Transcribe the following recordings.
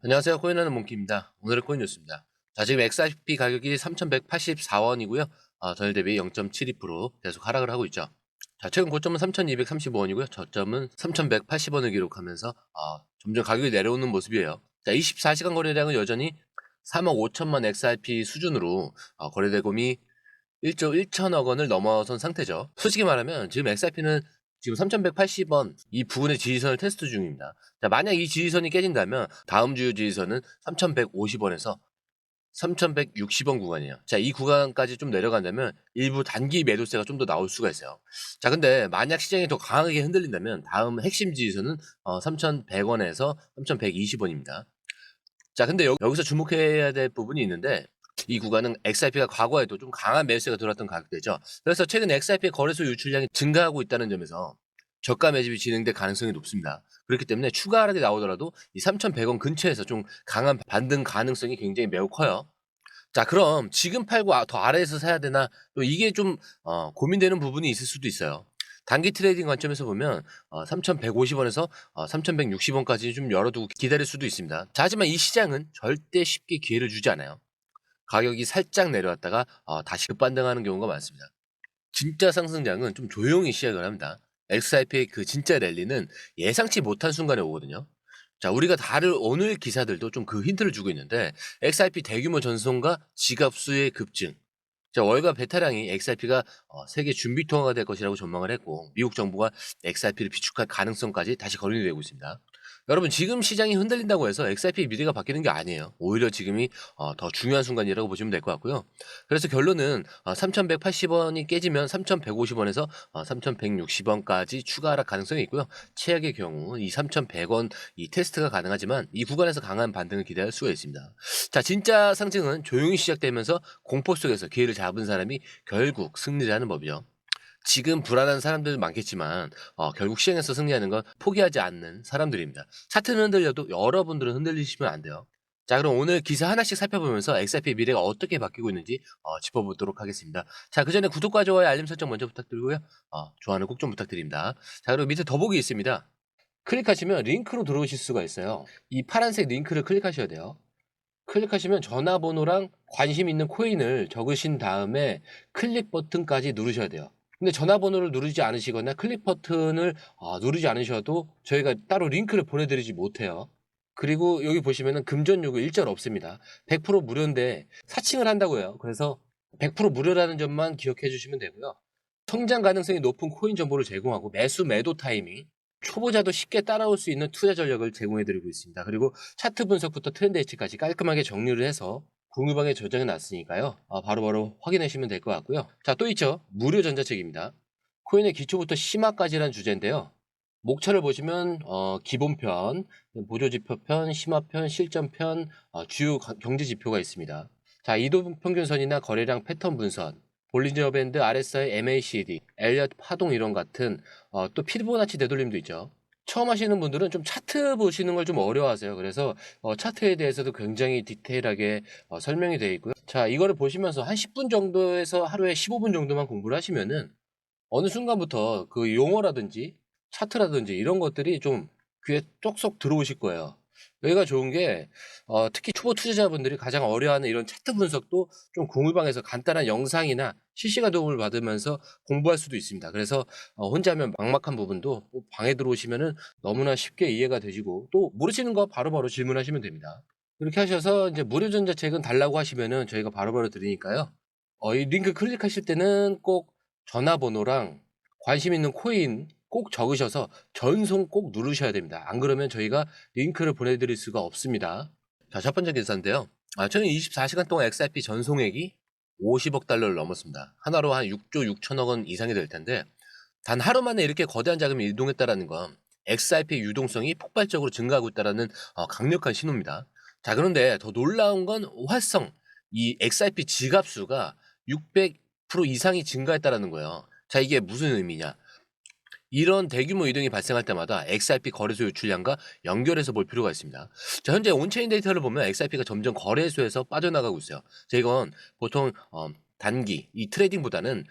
안녕하세요. 코인하는 몽키입니다. 오늘의 코인 뉴스입니다. 자, 지금 XRP 가격이 3,184원이고요. 전일 대비 0.72% 계속 하락을 하고 있죠. 자, 최근 고점은 3,235원이고요. 저점은 3,180원을 기록하면서 점점 가격이 내려오는 모습이에요. 자, 24시간 거래량은 여전히 3억 5천만 XRP 수준으로 거래대금이 1조 1천억 원을 넘어선 상태죠. 솔직히 말하면 지금 XRP는 지금 3,180원 이 부분의 지지선을 테스트 중입니다. 자, 만약 이 지지선이 깨진다면 다음 주요 지지선은 3,150원에서 3,160원 구간이에요. 자, 이 구간까지 좀 내려간다면 일부 단기 매도세가 좀 더 나올 수가 있어요. 자, 근데 만약 시장이 더 강하게 흔들린다면 다음 핵심 지지선은 3,100원에서 3,120원입니다. 자, 근데 여기서 주목해야 될 부분이 있는데 이 구간은 XRP가 과거에도 좀 강한 매수세가 들어왔던 가격대죠. 그래서 최근 XRP 거래소 유출량이 증가하고 있다는 점에서 저가 매집이 진행될 가능성이 높습니다. 그렇기 때문에 추가 하락이 나오더라도 이 3,100원 근처에서 좀 강한 반등 가능성이 굉장히 매우 커요. 자, 그럼 지금 팔고 더 아래에서 사야 되나? 또 이게 좀 고민되는 부분이 있을 수도 있어요. 단기 트레이딩 관점에서 보면 3,150원에서 3,160원까지 좀 열어두고 기다릴 수도 있습니다. 자, 하지만 이 시장은 절대 쉽게 기회를 주지 않아요. 가격이 살짝 내려왔다가 다시 급반등하는 경우가 많습니다. 진짜 상승장은 좀 조용히 시작을 합니다. XRP의 그 진짜 랠리는 예상치 못한 순간에 오거든요. 자, 우리가 다룰 오늘 기사들도 좀 그 힌트를 주고 있는데 XRP 대규모 전송과 지갑수의 급증. 자, 월가 배타량이 XRP가 세계 준비 통화가 될 것이라고 전망을 했고 미국 정부가 XRP를 비축할 가능성까지 다시 거론이 되고 있습니다. 여러분, 지금 시장이 흔들린다고 해서 XRP 미래가 바뀌는 게 아니에요. 오히려 지금이 더 중요한 순간이라고 보시면 될 것 같고요. 그래서 결론은 3,180원이 깨지면 3,150원에서 3,160원까지 추가 하락 가능성이 있고요. 최악의 경우 이 3,100원 이 테스트가 가능하지만 이 구간에서 강한 반등을 기대할 수가 있습니다. 자, 진짜 상승은 조용히 시작되면서 공포 속에서 기회를 잡은 사람이 결국 승리를 하는 법이죠. 지금 불안한 사람들 많겠지만 결국 시장에서 승리하는 건 포기하지 않는 사람들입니다. 차트는 흔들려도 여러분들은 흔들리시면 안 돼요. 자, 그럼 오늘 기사 하나씩 살펴보면서 XRP 미래가 어떻게 바뀌고 있는지 짚어보도록 하겠습니다. 자, 그 전에 구독과 좋아요, 알림 설정 먼저 부탁드리고요. 좋아요는 꼭 좀 부탁드립니다. 자, 그리고 밑에 더보기 있습니다. 클릭하시면 링크로 들어오실 수가 있어요. 이 파란색 링크를 클릭하셔야 돼요. 클릭하시면 전화번호랑 관심 있는 코인을 적으신 다음에 클릭 버튼까지 누르셔야 돼요. 근데 전화번호를 누르지 않으시거나 클릭 버튼을 누르지 않으셔도 저희가 따로 링크를 보내드리지 못해요. 그리고 여기 보시면은 금전 요구 일절 없습니다. 100% 무료인데 사칭을 한다고 해요. 그래서 100% 무료라는 점만 기억해 주시면 되고요. 성장 가능성이 높은 코인 정보를 제공하고 매수 매도 타이밍, 초보자도 쉽게 따라올 수 있는 투자 전략을 제공해드리고 있습니다. 그리고 차트 분석부터 트렌드 예측까지 깔끔하게 정리를 해서 공유방에 저장해 놨으니까요. 바로바로 확인하시면 될 것 같고요. 자, 또 있죠. 무료 전자책입니다. 코인의 기초부터 심화까지란 주제인데요. 목차를 보시면 기본편, 보조지표편, 심화편, 실전편, 주요 경제 지표가 있습니다. 자, 이동평균선이나 거래량 패턴 분석, 볼린저 밴드, RSI, MACD, 엘리엇 파동 이론 같은 또 피보나치 되돌림도 있죠. 처음 하시는 분들은 좀 차트 보시는 걸 좀 어려워하세요. 그래서 차트에 대해서도 굉장히 디테일하게 설명이 되어 있고요. 자, 이거를 보시면서 한 10분 정도에서 하루에 15분 정도만 공부를 하시면은 어느 순간부터 그 용어라든지 차트라든지 이런 것들이 좀 귀에 쏙쏙 들어오실 거예요. 여기가 좋은 게 특히 초보 투자자분들이 가장 어려워하는 이런 차트 분석도 좀 공유방에서 간단한 영상이나 실시간 도움을 받으면서 공부할 수도 있습니다. 그래서 혼자 하면 막막한 부분도 방에 들어오시면은 너무나 쉽게 이해가 되시고 또 모르시는 거 바로바로 질문하시면 됩니다. 이렇게 하셔서 이제 무료 전자책은 달라고 하시면은 저희가 바로바로 드리니까요. 이 링크 클릭하실 때는 꼭 전화번호랑 관심 있는 코인 꼭 적으셔서 전송 꼭 누르셔야 됩니다. 안 그러면 저희가 링크를 보내드릴 수가 없습니다. 자, 첫 번째 기사인데요. 최근 24시간 동안 XRP 전송액이 50억 달러를 넘었습니다. 하나로 한 6조 6천억 원 이상이 될 텐데 단 하루 만에 이렇게 거대한 자금이 이동했다는 건 XRP 유동성이 폭발적으로 증가하고 있다는 강력한 신호입니다. 자, 그런데 더 놀라운 건 활성, 이 XRP 지갑수가 600% 이상이 증가했다는 거예요. 자, 이게 무슨 의미냐? 이런 대규모 이동이 발생할 때마다 XRP 거래소 유출량과 연결해서 볼 필요가 있습니다. 자, 현재 온체인 데이터를 보면 XRP가 점점 거래소에서 빠져나가고 있어요. 자, 이건 보통 단기 이 트레이딩보다는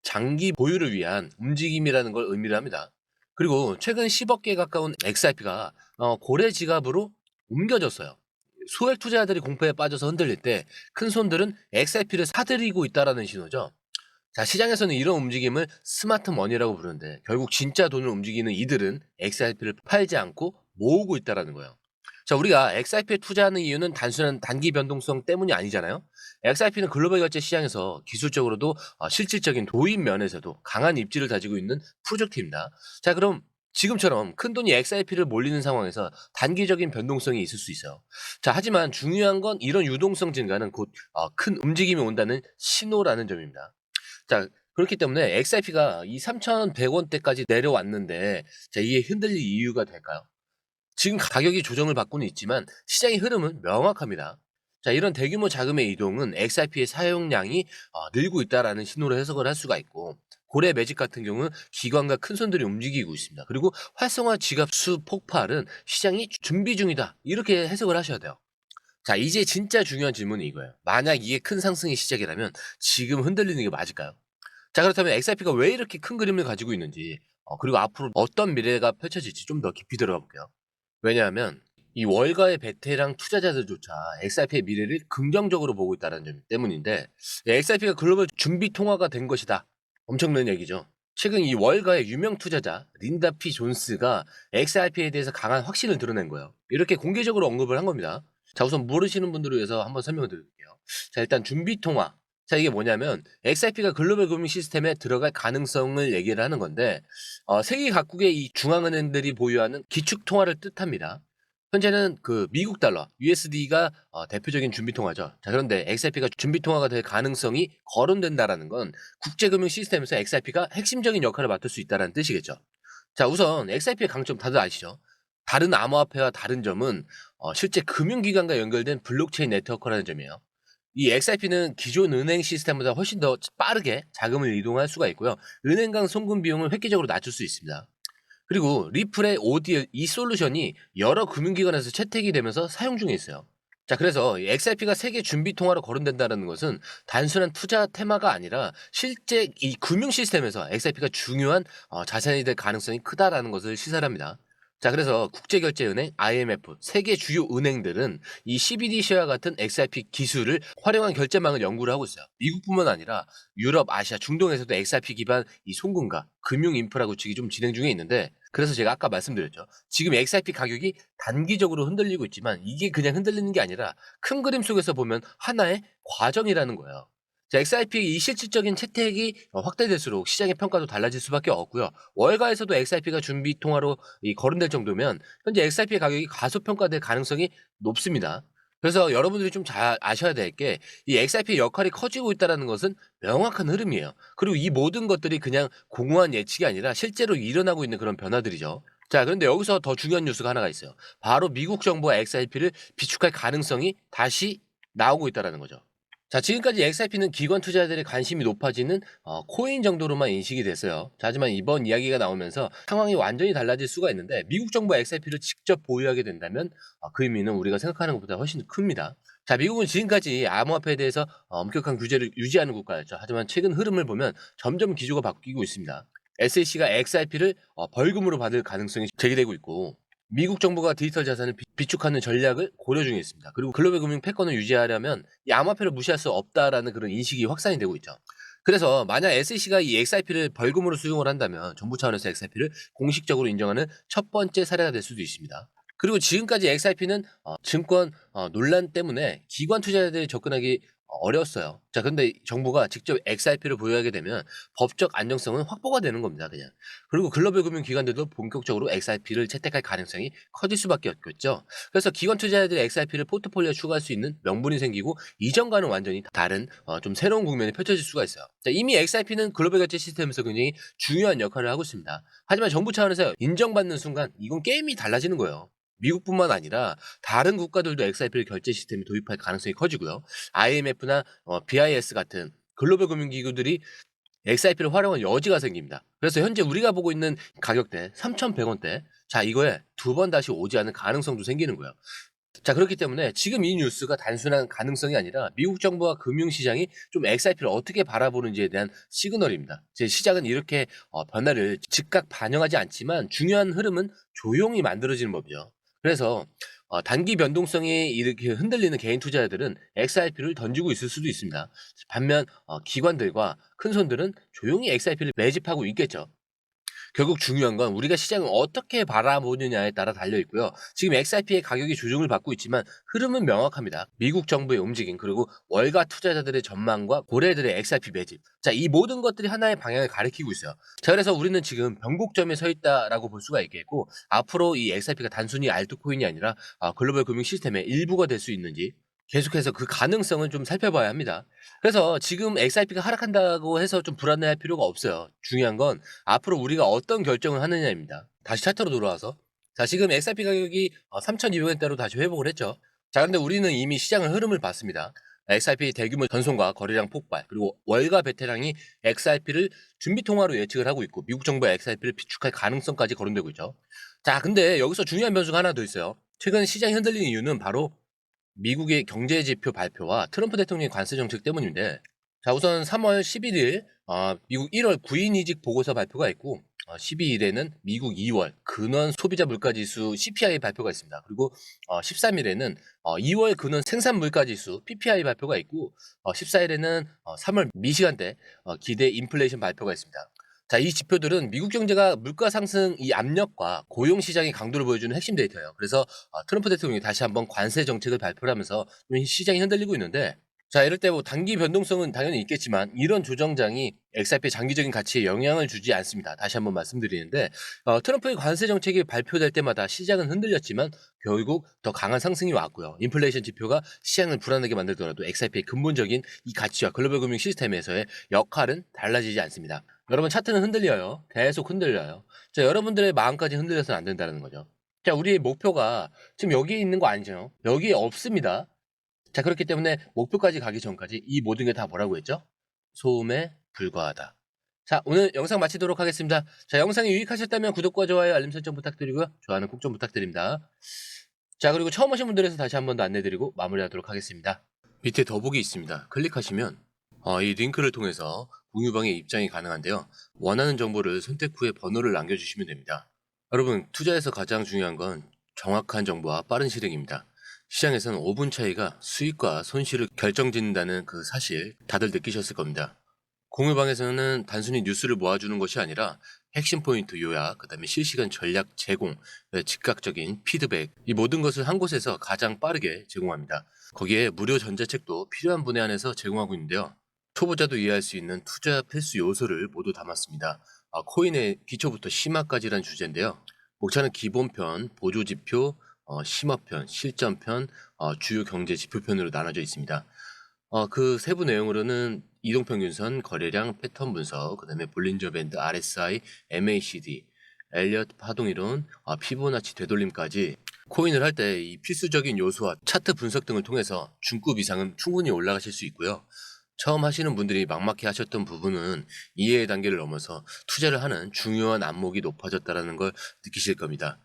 장기 보유를 위한 움직임이라는 걸 의미를 합니다. 그리고 최근 10억 개 가까운 XRP가 고래 지갑으로 옮겨졌어요. 소액 투자자들이 공포에 빠져서 흔들릴 때 큰 손들은 XRP를 사들이고 있다라는 신호죠. 자, 시장에서는 이런 움직임을 스마트 머니라고 부르는데 결국 진짜 돈을 움직이는 이들은 XRP를 팔지 않고 모으고 있다라는 거예요. 자, 우리가 XRP에 투자하는 이유는 단순한 단기 변동성 때문이 아니잖아요. XRP는 글로벌 결제 시장에서 기술적으로도 실질적인 도입 면에서도 강한 입지를 가지고 있는 프로젝트입니다. 자, 그럼 지금처럼 큰돈이 XRP를 몰리는 상황에서 단기적인 변동성이 있을 수 있어요. 자, 하지만 중요한 건 이런 유동성 증가는 곧 큰 움직임이 온다는 신호라는 점입니다. 자, 그렇기 때문에 XRP가 이 3,100원대까지 내려왔는데, 자, 이게 흔들릴 이유가 될까요? 지금 가격이 조정을 받고는 있지만 시장의 흐름은 명확합니다. 자, 이런 대규모 자금의 이동은 XRP의 사용량이 늘고 있다라는 신호로 해석을 할 수가 있고, 고래 매직 같은 경우는 기관과 큰 손들이 움직이고 있습니다. 그리고 활성화 지갑 수 폭발은 시장이 준비 중이다, 이렇게 해석을 하셔야 돼요. 자, 이제 진짜 중요한 질문이 이거예요. 만약 이게 큰 상승의 시작이라면 지금 흔들리는 게 맞을까요? 자, 그렇다면 XRP가 왜 이렇게 큰 그림을 가지고 있는지, 그리고 앞으로 어떤 미래가 펼쳐질지 좀 더 깊이 들어가 볼게요. 왜냐하면 이 월가의 베테랑 투자자들조차 XRP의 미래를 긍정적으로 보고 있다는 점 때문인데, XRP가 글로벌 준비 통화가 된 것이다, 엄청난 얘기죠. 최근 이 월가의 유명 투자자 린다 피 존스가 XRP에 대해서 강한 확신을 드러낸 거예요. 이렇게 공개적으로 언급을 한 겁니다. 자, 우선 모르시는 분들을 위해서 한번 설명을 드릴게요. 자, 일단 준비 통화. 자, 이게 뭐냐면 XRP가 글로벌 금융 시스템에 들어갈 가능성을 얘기를 하는 건데, 세계 각국의 이 중앙은행들이 보유하는 기축 통화를 뜻합니다. 현재는 그 미국 달러 USD가 대표적인 준비 통화죠. 자, 그런데 XRP가 준비 통화가 될 가능성이 거론된다라는 건 국제 금융 시스템에서 XRP가 핵심적인 역할을 맡을 수 있다는 뜻이겠죠. 자, 우선 XRP의 강점 다들 아시죠? 다른 암호화폐와 다른 점은 실제 금융기관과 연결된 블록체인 네트워크라는 점이에요. 이 XRP는 기존 은행 시스템보다 훨씬 더 빠르게 자금을 이동할 수가 있고요. 은행 간 송금 비용을 획기적으로 낮출 수 있습니다. 그리고 리플의 ODL 이 솔루션이 여러 금융기관에서 채택이 되면서 사용 중에 있어요. 자, 그래서 XRP가 세계 준비 통화로 거론된다는 것은 단순한 투자 테마가 아니라 실제 이 금융 시스템에서 XRP가 중요한 자산이 될 가능성이 크다라는 것을 시사합니다. 자, 그래서 국제결제은행, IMF, 세계 주요 은행들은 이 CBDC와 같은 XRP 기술을 활용한 결제망을 연구를 하고 있어요. 미국뿐만 아니라 유럽, 아시아, 중동에서도 XRP 기반 이 송금과 금융 인프라 구축이 좀 진행 중에 있는데, 그래서 제가 아까 말씀드렸죠. 지금 XRP 가격이 단기적으로 흔들리고 있지만 이게 그냥 흔들리는 게 아니라 큰 그림 속에서 보면 하나의 과정이라는 거예요. 자, XRP의 이 실질적인 채택이 확대될수록 시장의 평가도 달라질 수밖에 없고요. 월가에서도 XRP가 준비 통화로 거론될 정도면 현재 XRP의 가격이 가소평가될 가능성이 높습니다. 그래서 여러분들이 좀 잘 아셔야 될 게, 이 XRP의 역할이 커지고 있다는 것은 명확한 흐름이에요. 그리고 이 모든 것들이 그냥 공허한 예측이 아니라 실제로 일어나고 있는 그런 변화들이죠. 자, 그런데 여기서 더 중요한 뉴스가 하나가 있어요. 바로 미국 정부가 XRP를 비축할 가능성이 다시 나오고 있다는 거죠. 자, 지금까지 XRP는 기관 투자자들의 관심이 높아지는 코인 정도로만 인식이 됐어요. 자, 하지만 이번 이야기가 나오면서 상황이 완전히 달라질 수가 있는데, 미국 정부가 XRP를 직접 보유하게 된다면 그 의미는 우리가 생각하는 것보다 훨씬 큽니다. 자, 미국은 지금까지 암호화폐에 대해서 엄격한 규제를 유지하는 국가였죠. 하지만 최근 흐름을 보면 점점 기조가 바뀌고 있습니다. SEC가 XRP를 벌금으로 받을 가능성이 제기되고 있고, 미국 정부가 디지털 자산을 비축하는 전략을 고려 중에 있습니다. 그리고 글로벌 금융 패권을 유지하려면 이 암호화폐를 무시할 수 없다라는 그런 인식이 확산이 되고 있죠. 그래서 만약 SEC가 이 XRP를 벌금으로 수용을 한다면 정부 차원에서 XRP를 공식적으로 인정하는 첫 번째 사례가 될 수도 있습니다. 그리고 지금까지 XRP는 증권 논란 때문에 기관 투자자들이 접근하기 어려웠어요. 자, 근데 정부가 직접 XRP를 보유하게 되면 법적 안정성은 확보가 되는 겁니다, 그냥. 그리고 글로벌 금융 기관들도 본격적으로 XRP를 채택할 가능성이 커질 수밖에 없겠죠. 그래서 기관 투자자들이 XRP를 포트폴리오에 추가할 수 있는 명분이 생기고, 이전과는 완전히 다른 좀 새로운 국면이 펼쳐질 수가 있어요. 자, 이미 XRP는 글로벌 결제 시스템에서 굉장히 중요한 역할을 하고 있습니다. 하지만 정부 차원에서 인정받는 순간 이건 게임이 달라지는 거예요. 미국뿐만 아니라 다른 국가들도 XRP를 결제 시스템에 도입할 가능성이 커지고요. IMF나 BIS 같은 글로벌 금융기구들이 XRP를 활용할 여지가 생깁니다. 그래서 현재 우리가 보고 있는 가격대 3,100원대, 자, 이거에 두 번 다시 오지 않을 가능성도 생기는 거예요. 자, 그렇기 때문에 지금 이 뉴스가 단순한 가능성이 아니라 미국 정부와 금융시장이 좀 XRP를 어떻게 바라보는지에 대한 시그널입니다. 제 시장은 이렇게 변화를 즉각 반영하지 않지만 중요한 흐름은 조용히 만들어지는 법이죠. 그래서 단기 변동성이 이렇게 흔들리는 개인 투자자들은 XRP를 던지고 있을 수도 있습니다. 반면 기관들과 큰 손들은 조용히 XRP를 매집하고 있겠죠. 결국 중요한 건 우리가 시장을 어떻게 바라보느냐에 따라 달려 있고요. 지금 XRP의 가격이 조정을 받고 있지만 흐름은 명확합니다. 미국 정부의 움직임 그리고 월가 투자자들의 전망과 고래들의 XRP 매집. 자, 이 모든 것들이 하나의 방향을 가리키고 있어요. 자, 그래서 우리는 지금 변곡점에 서 있다라고 볼 수가 있겠고 앞으로 이 XRP가 단순히 알트코인이 아니라 글로벌 금융 시스템의 일부가 될 수 있는지 계속해서 그 가능성을 좀 살펴봐야 합니다. 그래서 지금 XRP가 하락한다고 해서 좀 불안해할 필요가 없어요. 중요한 건 앞으로 우리가 어떤 결정을 하느냐입니다. 다시 차트로 돌아와서 자, 지금 XRP 가격이 3,200원대로 다시 회복을 했죠. 자, 근데 우리는 이미 시장의 흐름을 봤습니다. XRP 대규모 전송과 거래량 폭발 그리고 월가 베테랑이 XRP를 준비 통화로 예측을 하고 있고 미국 정부가 XRP를 비축할 가능성까지 거론되고 있죠. 자, 근데 여기서 중요한 변수가 하나 더 있어요. 최근 시장이 흔들리는 이유는 바로 미국의 경제 지표 발표와 트럼프 대통령의 관세 정책 때문인데 자, 우선 3월 11일 미국 1월 구인이직 보고서 발표가 있고 12일에는 미국 2월 근원 소비자 물가지수 CPI 발표가 있습니다. 그리고 13일에는 2월 근원 생산 물가지수 PPI 발표가 있고 14일에는 3월 미시간대 기대 인플레이션 발표가 있습니다. 자, 이 지표들은 미국 경제가 물가 상승 이 압력과 고용 시장의 강도를 보여주는 핵심 데이터예요. 그래서 트럼프 대통령이 다시 한번 관세 정책을 발표를 하면서 좀 시장이 흔들리고 있는데 자, 이럴 때 뭐 단기 변동성은 당연히 있겠지만 이런 조정장이 XRP 장기적인 가치에 영향을 주지 않습니다. 다시 한번 말씀드리는데 트럼프의 관세 정책이 발표될 때마다 시장은 흔들렸지만 결국 더 강한 상승이 왔고요. 인플레이션 지표가 시장을 불안하게 만들더라도 XRP의 근본적인 이 가치와 글로벌 금융 시스템에서의 역할은 달라지지 않습니다. 여러분 차트는 흔들려요. 계속 흔들려요. 자, 여러분들의 마음까지 흔들려서는 안 된다는 거죠. 자, 우리의 목표가 지금 여기에 있는 거 아니죠? 여기에 없습니다. 자, 그렇기 때문에 목표까지 가기 전까지 이 모든 게 다 뭐라고 했죠? 소음에 불과하다. 자, 오늘 영상 마치도록 하겠습니다. 자, 영상이 유익하셨다면 구독과 좋아요, 알림 설정 부탁드리고요. 좋아요는 꼭 좀 부탁드립니다. 자, 그리고 처음 오신 분들에서 다시 한 번 더 안내드리고 마무리하도록 하겠습니다. 밑에 더보기 있습니다. 클릭하시면 이 링크를 통해서 공유방에 입장이 가능한데요. 원하는 정보를 선택 후에 번호를 남겨주시면 됩니다. 여러분, 투자에서 가장 중요한 건 정확한 정보와 빠른 실행입니다. 시장에서는 5분 차이가 수익과 손실을 결정짓는다는 그 사실 다들 느끼셨을 겁니다. 공유방에서는 단순히 뉴스를 모아주는 것이 아니라 핵심 포인트 요약, 그 다음에 실시간 전략 제공, 즉각적인 피드백, 이 모든 것을 한 곳에서 가장 빠르게 제공합니다. 거기에 무료 전자책도 필요한 분야 안에서 제공하고 있는데요. 초보자도 이해할 수 있는 투자 필수 요소를 모두 담았습니다. 코인의 기초부터 심화까지란 주제인데요. 목차는 기본편, 보조지표, 심화편, 실전편, 주요 경제 지표편으로 나눠져 있습니다. 그 세부 내용으로는 이동평균선, 거래량, 패턴 분석, 그 다음에 볼린저 밴드, RSI, MACD, 엘리엇 파동이론, 피보나치 되돌림까지 코인을 할 때 이 필수적인 요소와 차트 분석 등을 통해서 중급 이상은 충분히 올라가실 수 있고요. 처음 하시는 분들이 막막해 하셨던 부분은 이해의 단계를 넘어서 투자를 하는 중요한 안목이 높아졌다는 걸 느끼실 겁니다.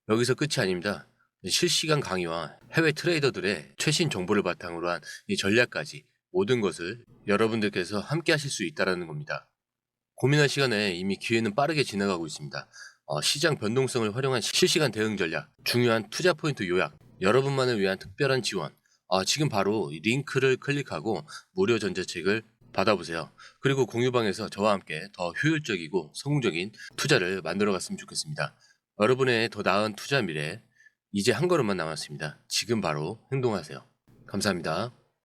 여기서 끝이 아닙니다. 실시간 강의와 해외 트레이더들의 최신 정보를 바탕으로 한 이 전략까지 모든 것을 여러분들께서 함께 하실 수 있다는 겁니다. 고민할 시간에 이미 기회는 빠르게 지나가고 있습니다. 시장 변동성을 활용한 실시간 대응 전략, 중요한 투자 포인트 요약, 여러분만을 위한 특별한 지원. 지금 바로 이 링크를 클릭하고 무료 전자책을 받아보세요. 그리고 공유방에서 저와 함께 더 효율적이고 성공적인 투자를 만들어 갔으면 좋겠습니다. 여러분의 더 나은 투자 미래, 이제 한 걸음만 남았습니다. 지금 바로 행동하세요. 감사합니다.